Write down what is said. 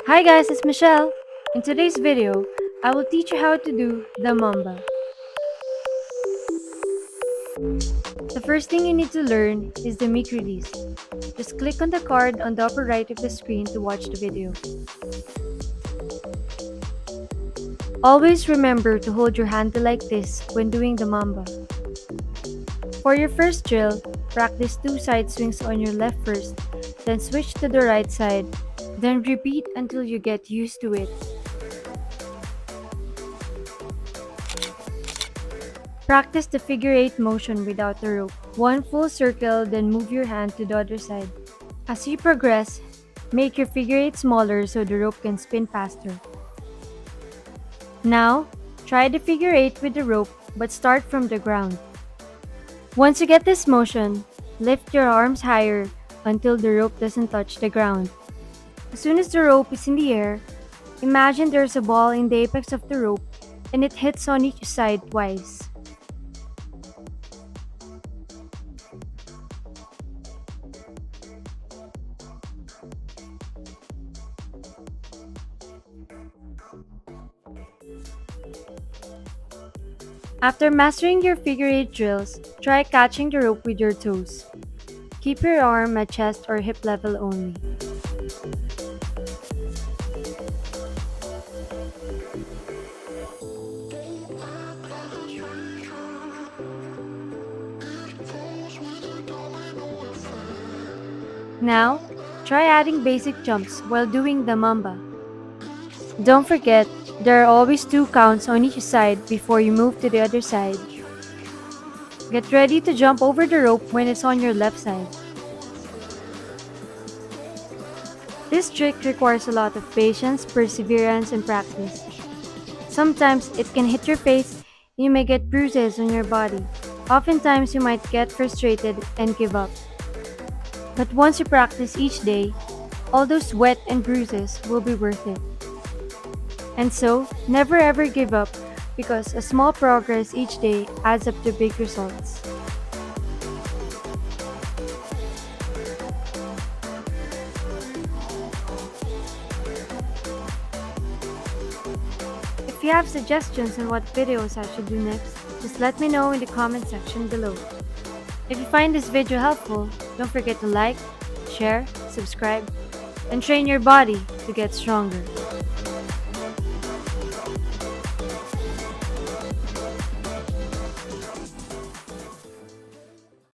Hi guys, it's Michelle. In today's video, I will teach you how to do the Mamba. The first thing you need to learn is the mic release. Just click on the card on the upper right of the screen to watch the video. Always remember to hold your handle like this when doing the Mamba. For your first drill, practice 2 side swings on your left first, then switch to the right side, then repeat until you get used to it. Practice the figure 8 motion without the rope. One full circle, then move your hand to the other side. As you progress, make your figure 8 smaller so the rope can spin faster. Now, try the figure 8 with the rope but start from the ground. Once you get this motion, lift your arms higher until the rope doesn't touch the ground. As soon as the rope is in the air, imagine there's a ball in the apex of the rope and it hits on each side twice. After mastering your figure 8 drills, try catching the rope with your toes. Keep your arm at chest or hip level only. Now, try adding basic jumps while doing the Mamba. Don't forget, there are always 2 counts on each side before you move to the other side. Get ready to jump over the rope when it's on your left side. This trick requires a lot of patience, perseverance, and practice. Sometimes it can hit your face and you may get bruises on your body. Oftentimes you might get frustrated and give up. But once you practice each day, all those sweat and bruises will be worth it. And so, never ever give up because a small progress each day adds up to big results. If you have suggestions on what videos I should do next, just let me know in the comment section below. If you find this video helpful, don't forget to like, share, subscribe, and train your body to get stronger.